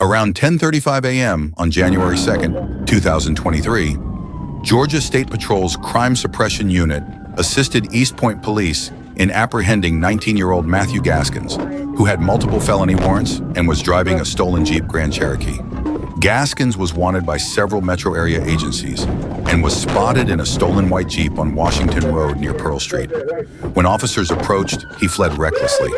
Around 10:35 a.m. on January 2nd, 2023, Georgia State Patrol's Crime Suppression Unit assisted East Point Police in apprehending 19-year-old Matthew Gaskins, who had multiple felony warrants and was driving a stolen Jeep Grand Cherokee. Gaskins was wanted by several metro area agencies and was spotted in a stolen white Jeep on Washington Road near Pearl Street. When officers approached, he fled recklessly.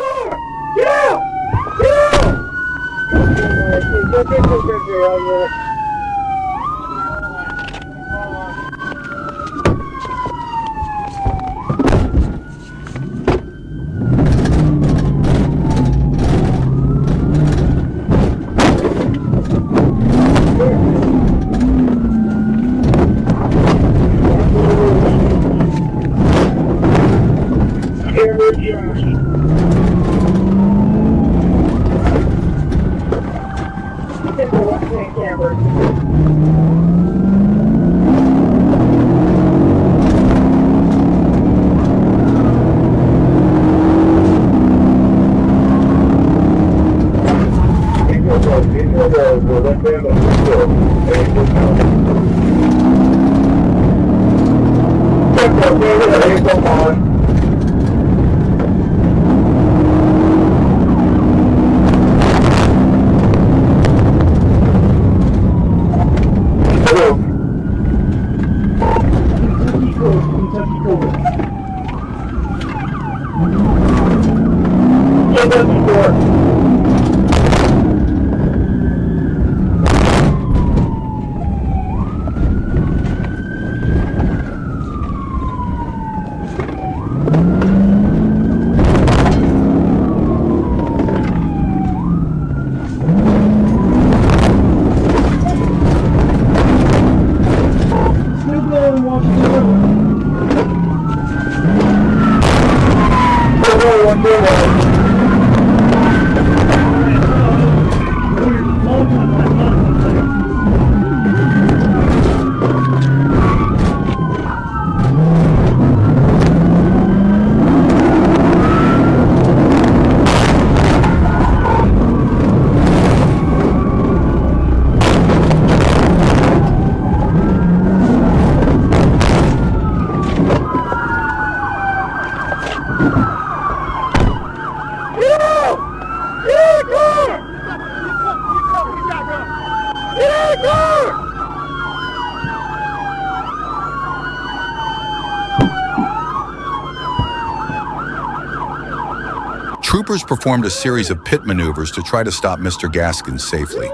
Troopers performed a series of pit maneuvers to try to stop Mr. Gaskins safely.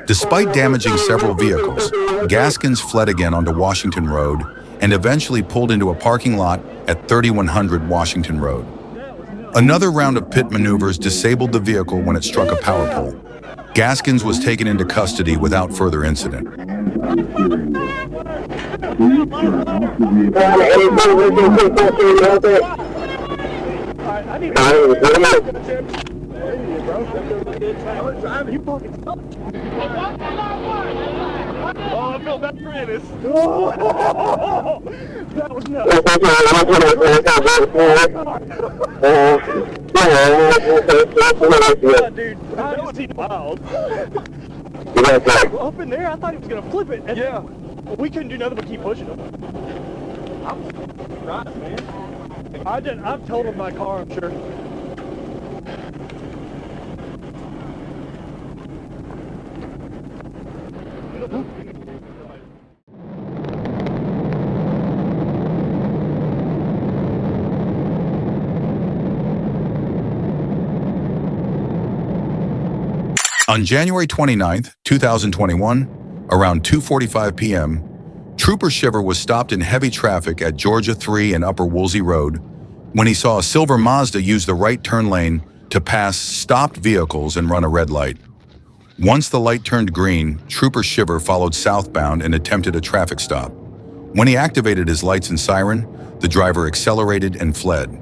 Despite damaging several vehicles, Gaskins fled again onto Washington Road and eventually pulled into a parking lot at 3100 Washington Road. Another round of pit maneuvers disabled the vehicle when it struck a power pole. Gaskins was taken into custody without further incident. Oh, I feel bad for Ennis. That was nuts. Yeah, dude, that was wild. Up in there, I thought he was gonna flip it. Yeah. We couldn't do nothing but keep pushing him. I'm surprised, man. I've totaled my car, I'm sure. On January 29th, 2021, around 2:45 p.m., Trooper Shiver was stopped in heavy traffic at Georgia 3 and Upper Woolsey Road when he saw a silver Mazda use the right turn lane to pass stopped vehicles and run a red light. Once the light turned green, Trooper Shiver followed southbound and attempted a traffic stop. When he activated his lights and siren, the driver accelerated and fled.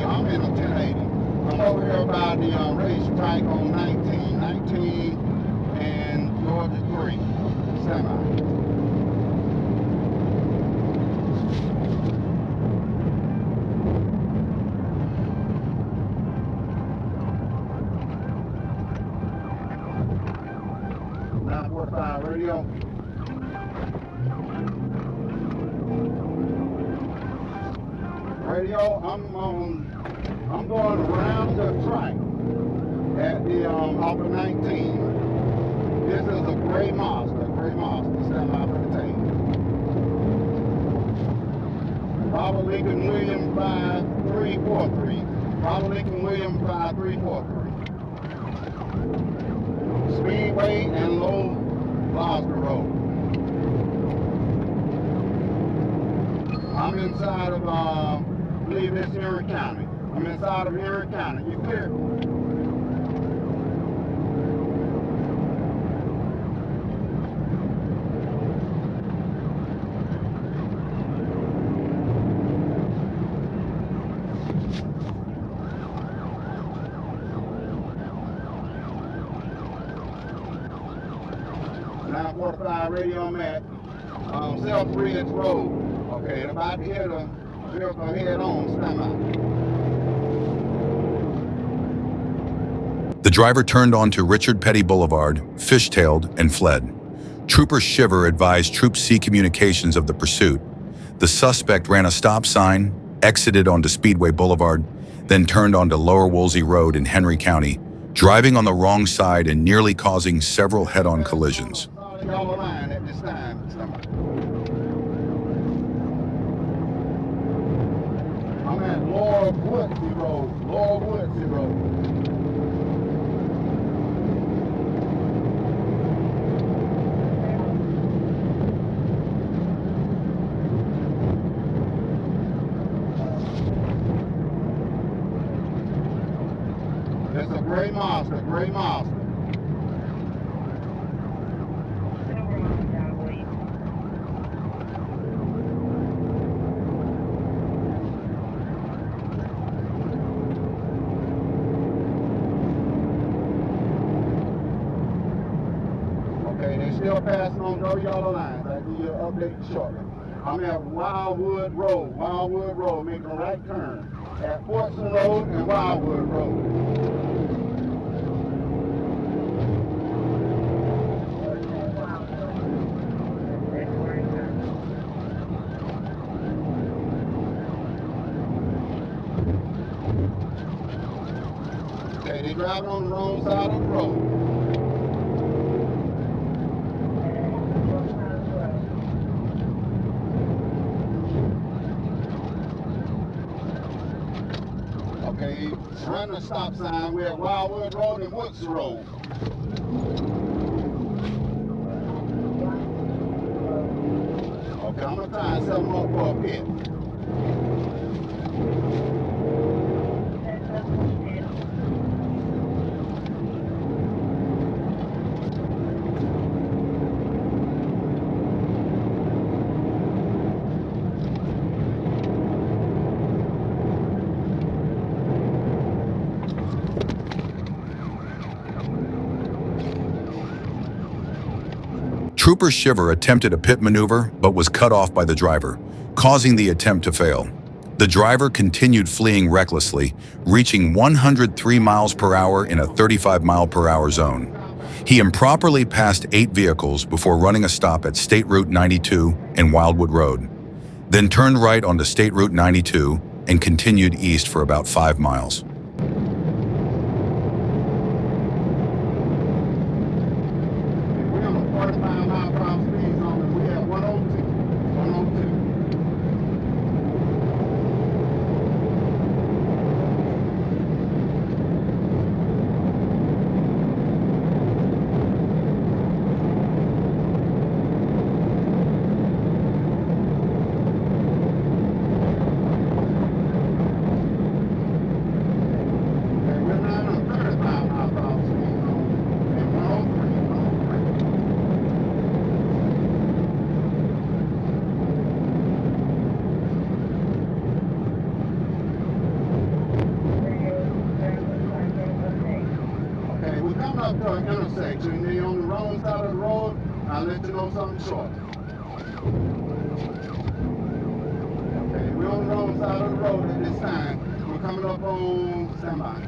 I'm in a 1080. I'm over here by the racetrack on 19 and Georgia 3 semi. 945 radio. Radio, I'm going around the track at the off of 19. This is a gray Mazda, stand by for the tape. Robert Lincoln Williams 5343. Robert Lincoln Williams 5343. Speedway and Low Mazda Road. I'm inside of, I believe it's Henry County. I'm inside of Henry County. You clear? Radio, I'm at Selfridge Road. Okay, about to hit a vehicle head on, stand by. The driver turned onto Richard Petty Boulevard, fishtailed, and fled. Trooper Shiver advised Troop C Communications of the pursuit. The suspect ran a stop sign, exited onto Speedway Boulevard, then turned onto Lower Woolsey Road in Henry County, driving on the wrong side and nearly causing several head-on collisions. Yellow line at this time. I'm at Lower Woodsy Road. It's a gray Mazda, Still passing on those yellow lines. I'll give you an update shortly. I'm at Wildwood Road, making a right turn at Fortson Road and Wildwood Road. Okay, they driving on the wrong side of the road. Okay, run the stop sign. We're at Wildwood Road and Woods Road. Okay, I'm gonna try and set them up for a pit. Trooper Shiver attempted a pit maneuver, but was cut off by the driver, causing the attempt to fail. The driver continued fleeing recklessly, reaching 103 miles per hour in a 35 mile per hour zone. He improperly passed 8 vehicles before running a stop at State Route 92 and Wildwood Road, then turned right onto State Route 92 and continued east for about 5 miles. Up to an intersection, they're on the wrong side of the road, I'll let you know something short. Okay, we're on the wrong side of the road at this time. We're coming up on standby.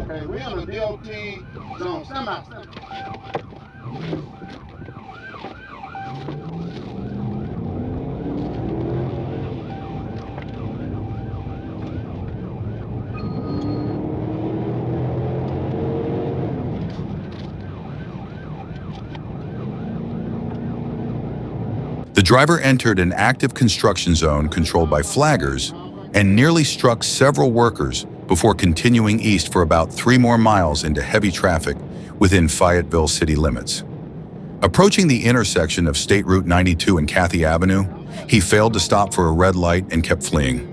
Okay, we're in a DOT zone. Stand by. The driver entered an active construction zone controlled by flaggers and nearly struck several workers before continuing east for about 3 more miles into heavy traffic within Fayetteville city limits. Approaching the intersection of State Route 92 and Cathy Avenue, he failed to stop for a red light and kept fleeing.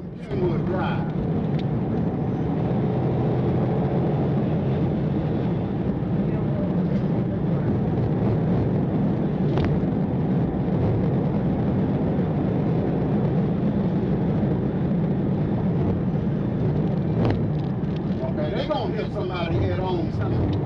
They're gonna hit somebody head on something.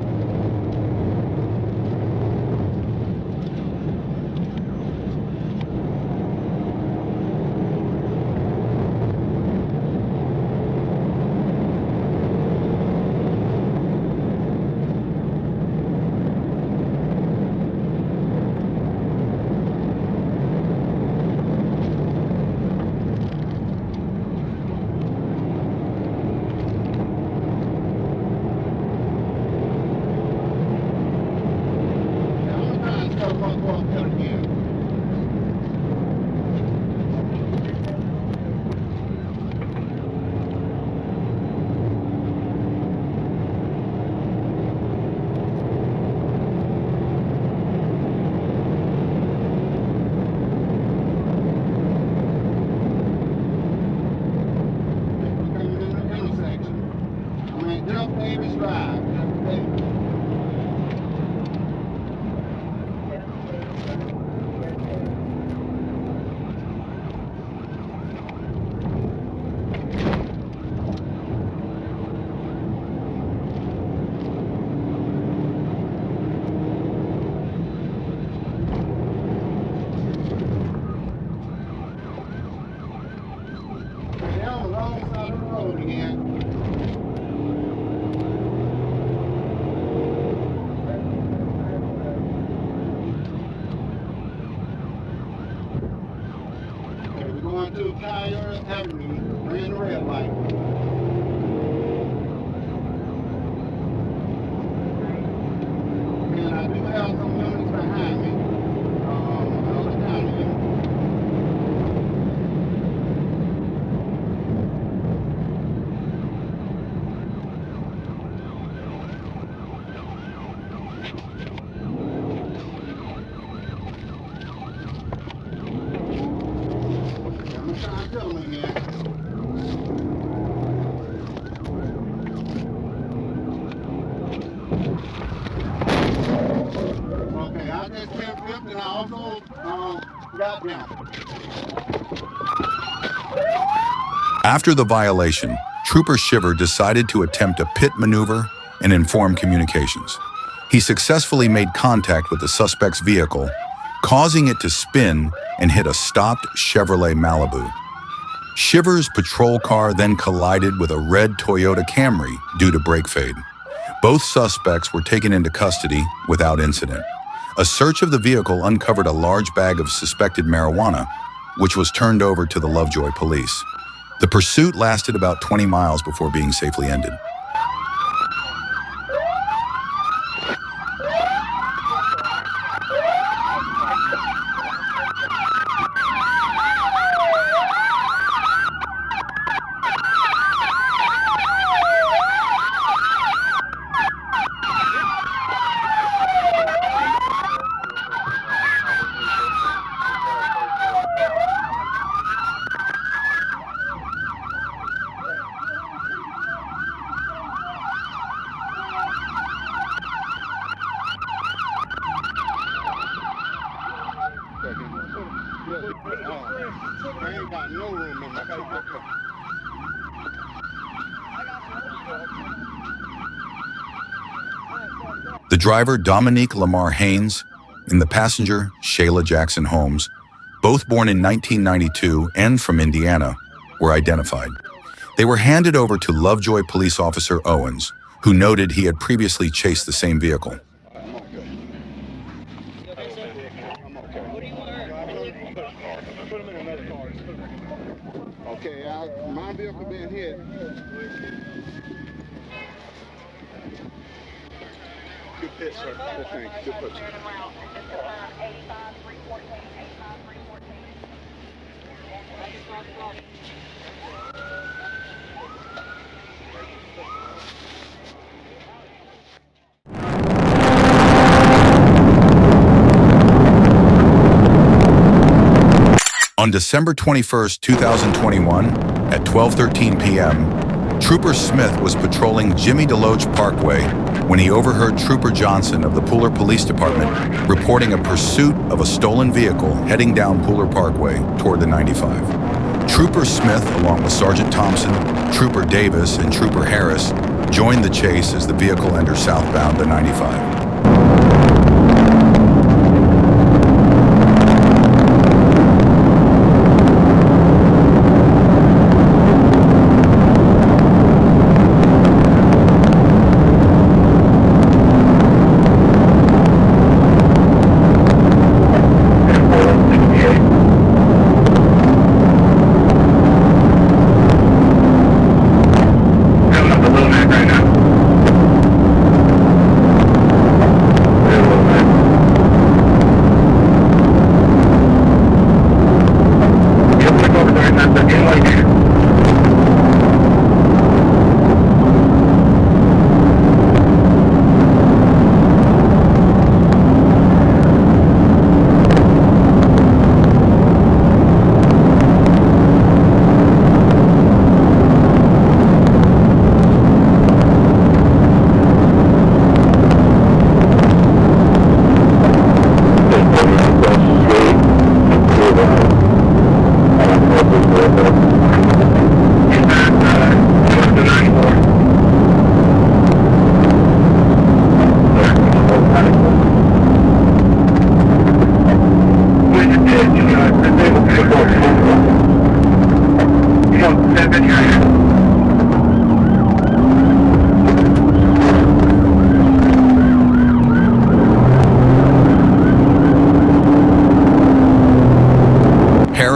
After the violation, Trooper Shiver decided to attempt a pit maneuver and inform communications. He successfully made contact with the suspect's vehicle, causing it to spin and hit a stopped Chevrolet Malibu. Shiver's patrol car then collided with a red Toyota Camry due to brake fade. Both suspects were taken into custody without incident. A search of the vehicle uncovered a large bag of suspected marijuana, which was turned over to the Lovejoy police. The pursuit lasted about 20 miles before being safely ended. The driver, Dominique Lamar Haynes, and the passenger, Shayla Jackson Holmes, both born in 1992 and from Indiana, were identified. They were handed over to Lovejoy Police Officer Owens, who noted he had previously chased the same vehicle. Okay, my vehicle being hit. Good pitch, sir. Good thing. Good pitch. On December 21st, 2021, at 12:13 p.m., Trooper Smith was patrolling Jimmy DeLoach Parkway when he overheard Trooper Johnson of the Pooler Police Department reporting a pursuit of a stolen vehicle heading down Pooler Parkway toward the 95. Trooper Smith, along with Sergeant Thompson, Trooper Davis, and Trooper Harris, joined the chase as the vehicle entered southbound the 95.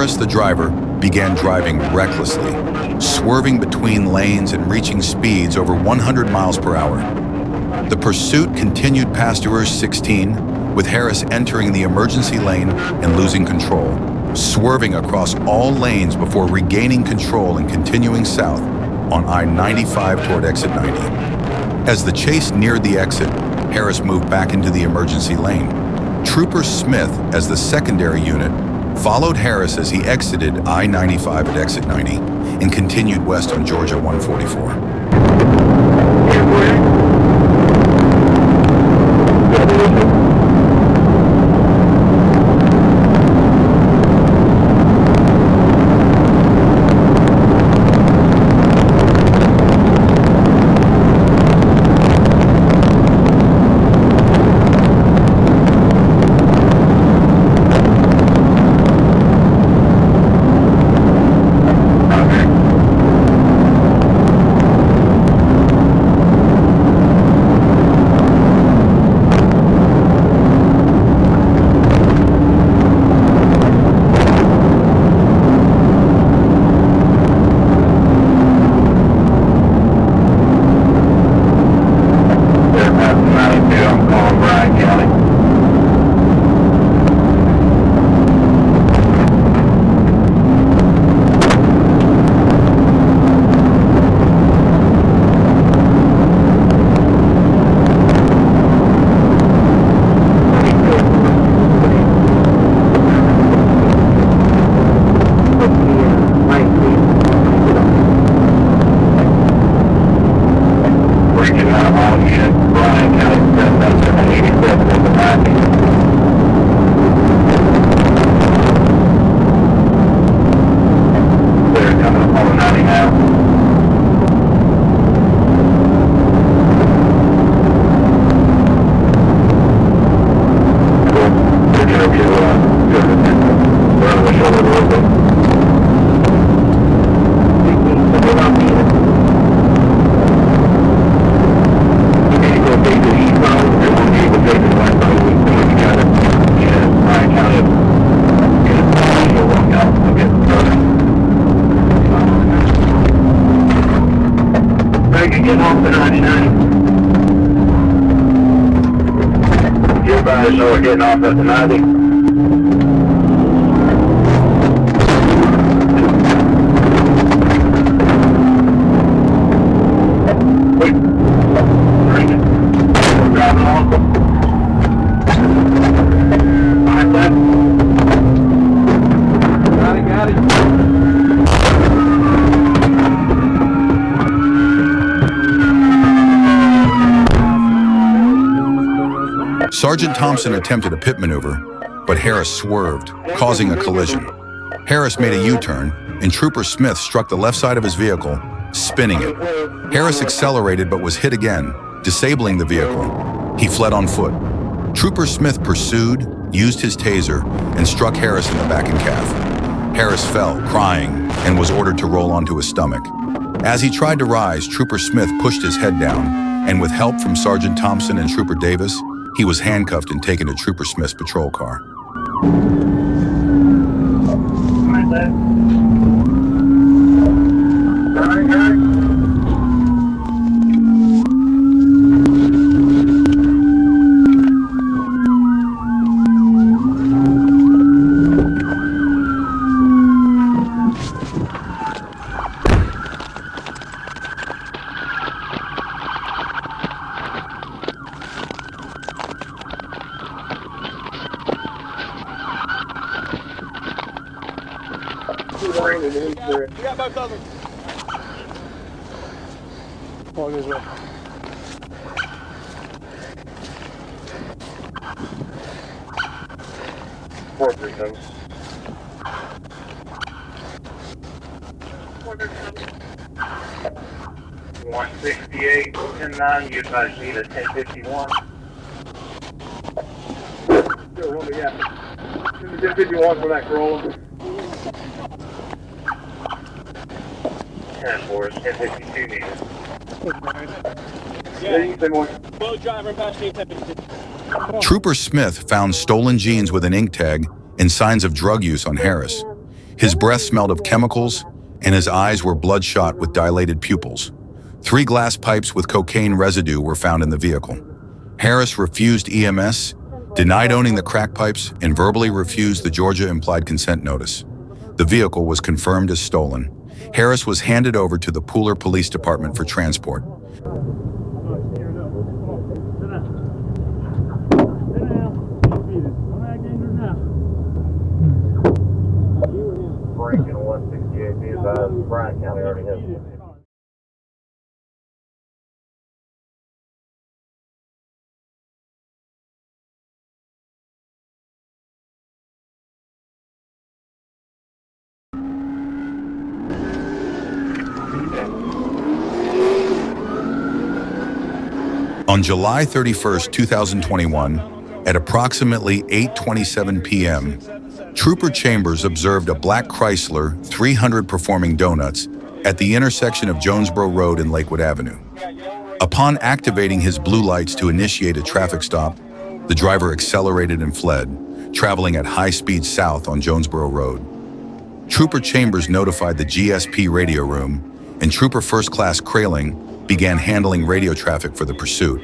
Harris, the driver, began driving recklessly, swerving between lanes and reaching speeds over 100 miles per hour. The pursuit continued past Urs 16, with Harris entering the emergency lane and losing control, swerving across all lanes before regaining control and continuing south on I-95 toward exit 90. As the chase neared the exit, Harris moved back into the emergency lane. Trooper Smith, as the secondary unit, followed Harris as he exited I-95 at exit 90 and continued west on Georgia 144. Advise, so we're getting off at the 90. Driving off. Alright, left. Got it. Sergeant Thompson attempted a pit maneuver, but Harris swerved, causing a collision. Harris made a U-turn, and Trooper Smith struck the left side of his vehicle, spinning it. Harris accelerated but was hit again, disabling the vehicle. He fled on foot. Trooper Smith pursued, used his taser, and struck Harris in the back and calf. Harris fell, crying, and was ordered to roll onto his stomach. As he tried to rise, Trooper Smith pushed his head down, and with help from Sergeant Thompson and Trooper Davis, he was handcuffed and taken to Trooper Smith's patrol car. You got both of them. Walk this way. Four victims. 168, 10-9, you guys need a 1051. Still one, yeah. 1051 for that Corolla. 10-4 is 1052 needed. Slow driver, past 1052. Trooper Smith found stolen jeans with an ink tag and signs of drug use on Harris. His breath smelled of chemicals, and his eyes were bloodshot with dilated pupils. 3 glass pipes with cocaine residue were found in the vehicle. Harris refused EMS, denied owning the crack pipes, and verbally refused the Georgia implied consent notice. The vehicle was confirmed as stolen. Harris was handed over to the Pooler Police Department for transport. Breaking 168, be advised, Bryan County already has it. On July 31, 2021, at approximately 8:27 p.m., Trooper Chambers observed a black Chrysler 300 performing donuts at the intersection of Jonesboro Road and Lakewood Avenue. Upon activating his blue lights to initiate a traffic stop, the driver accelerated and fled, traveling at high speed south on Jonesboro Road. Trooper Chambers notified the GSP radio room, and Trooper First Class Kraling began handling radio traffic for the pursuit.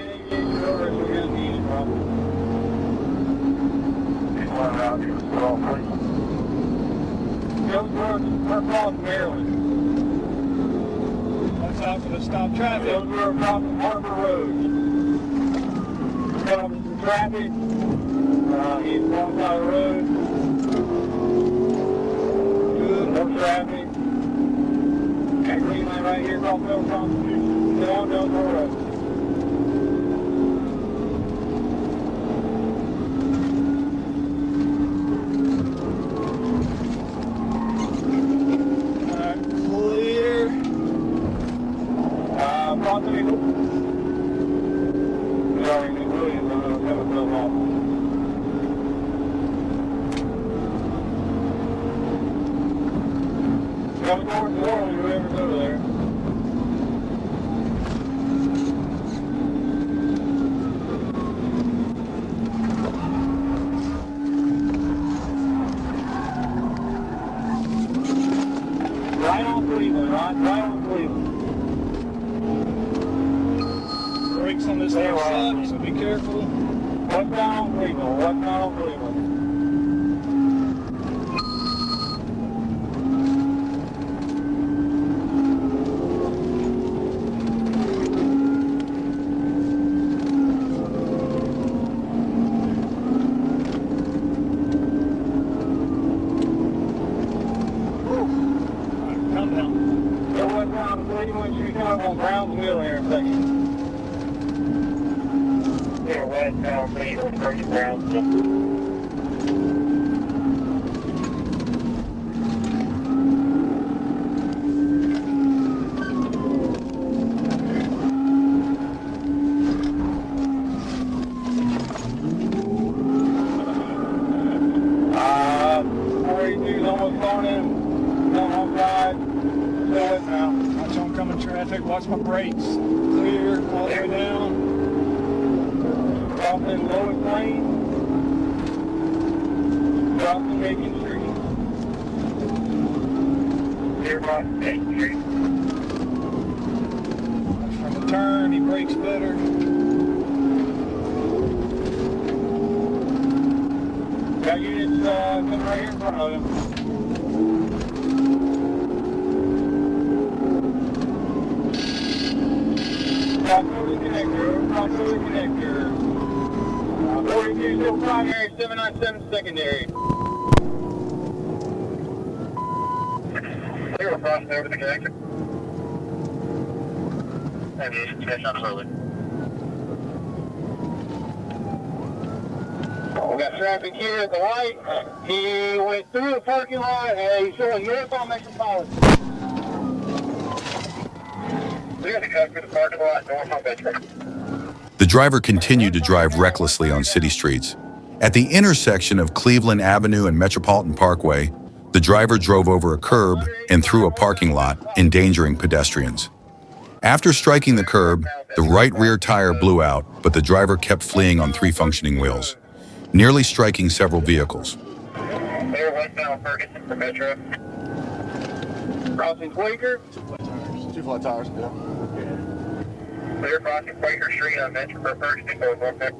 Stop traffic. We're across Harbor Road. Got some traffic. He's walking down the road. Good, no traffic. Got green light right here across Middle Constitution. Still on Jonesboro Road. Right on Cleveland, right on Cleveland. Brakes on this thing suck, so be careful. Westbound Cleveland, westbound Cleveland. Calm down. Go westbound Cleveland, should be coming on Brownsville intersection. Yeah, westbound Cleveland, first Brownsville. Uh, 42's almost on him. Come on side. Still it now. Watch oncoming traffic. Watch my brakes. Clear all the way down. Crossing Lowest Lane. Crossing Macon Street. Nearby State Street. From the turn, he brakes better. Got units coming right here in front of him. Cross over the connector. Cross over the connector. 42 still primary, 797 secondary. They were crossing over the connector. Aviation catch on Hurley. We got traffic here at the light. He went through the parking lot and he's showing north on Metropolitan. They're going to cut through the parking lot north on Metro. The driver continued to drive recklessly on city streets. At the intersection of Cleveland Avenue and Metropolitan Parkway, the driver drove over a curb and through a parking lot, endangering pedestrians. After striking the curb, the right rear tire blew out, but the driver kept fleeing on 3 functioning wheels, nearly striking several vehicles. They're westbound Ferguson for Metro. Crossing Quaker. Two flat tires, yeah. They're crossing Quaker Street on Metro for Ferguson for Norfolk.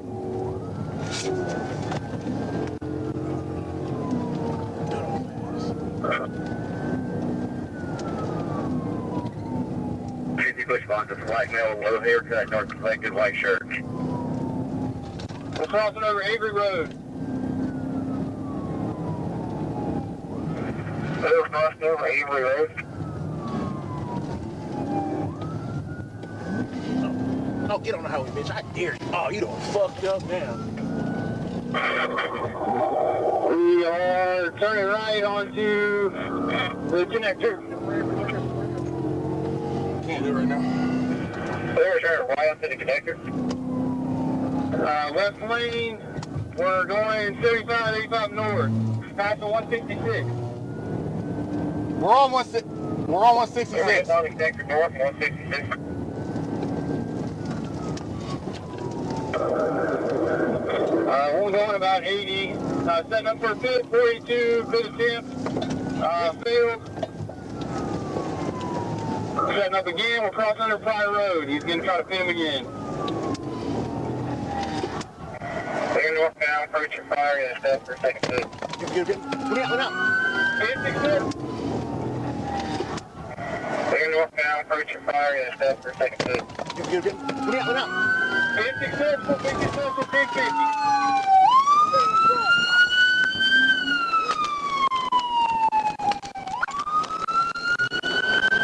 Easy push boxes, white male, low haircut, dark complected, white shirt. We're crossing over Avery Road. They're crossing over Avery Road. Oh, get on the highway, bitch. I dare you. Oh, you done fucked up now. We are turning right onto the connector. Can't do it right now. They're turning right onto the connector. Left lane, we're going 75, 85 north, past the 166. We're on 166. On the connector north, 166. We're going about 80. Setting up for a pit, 42, good attempt. Failed. Setting up again, we're crossing under Pryor Road. He's going to try to pin him again. They're northbound, approaching fire, and step for a second pit. Get out. 56. They're northbound, approaching fire, and step for a second pit. Get out. 56, 50.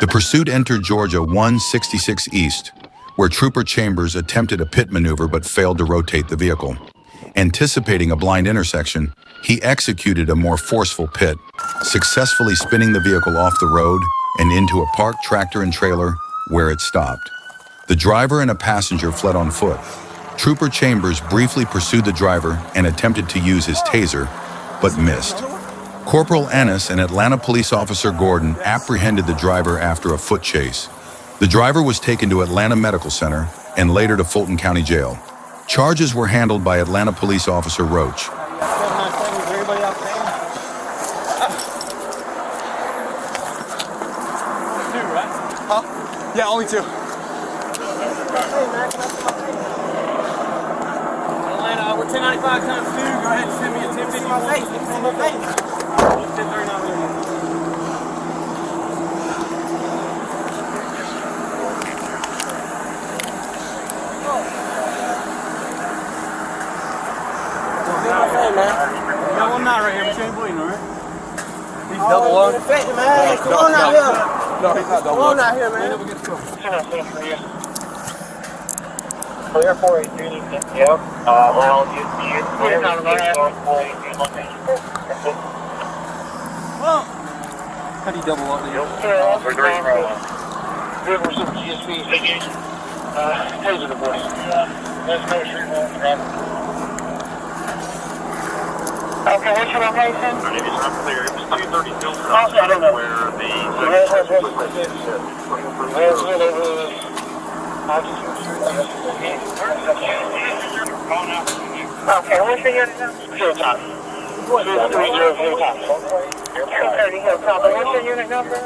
The pursuit entered Georgia 166 East, where Trooper Chambers attempted a pit maneuver but failed to rotate the vehicle. Anticipating a blind intersection, he executed a more forceful pit, successfully spinning the vehicle off the road and into a parked tractor and trailer where it stopped. The driver and a passenger fled on foot. Trooper Chambers briefly pursued the driver and attempted to use his taser, but missed. Corporal Ennis and Atlanta Police Officer Gordon apprehended the driver after a foot chase. The driver was taken to Atlanta Medical Center and later to Fulton County Jail. Charges were handled by Atlanta Police Officer Roach. Yeah, only 2. Atlanta, Or 1095 times 2, go ahead and send me a 1050. My face, it's on my face. 1039. Got one knot right here, but you ain't bleeding, alright? He's double lung. Infected, man. Come on out here. No, he's not double Come lung. on out here, man. Clear 483. Yep. Well, you clear not running on 483 location. How do you double lung? We're doing good with some GSP. Taser the boy. Let's go street home. Okay, what's your location? It is unclear. It was 230 Hilton. I don't know where the okay, what's your unit number? Hilltop. 230 Hilltop. 230 Hilltop. What's your unit number?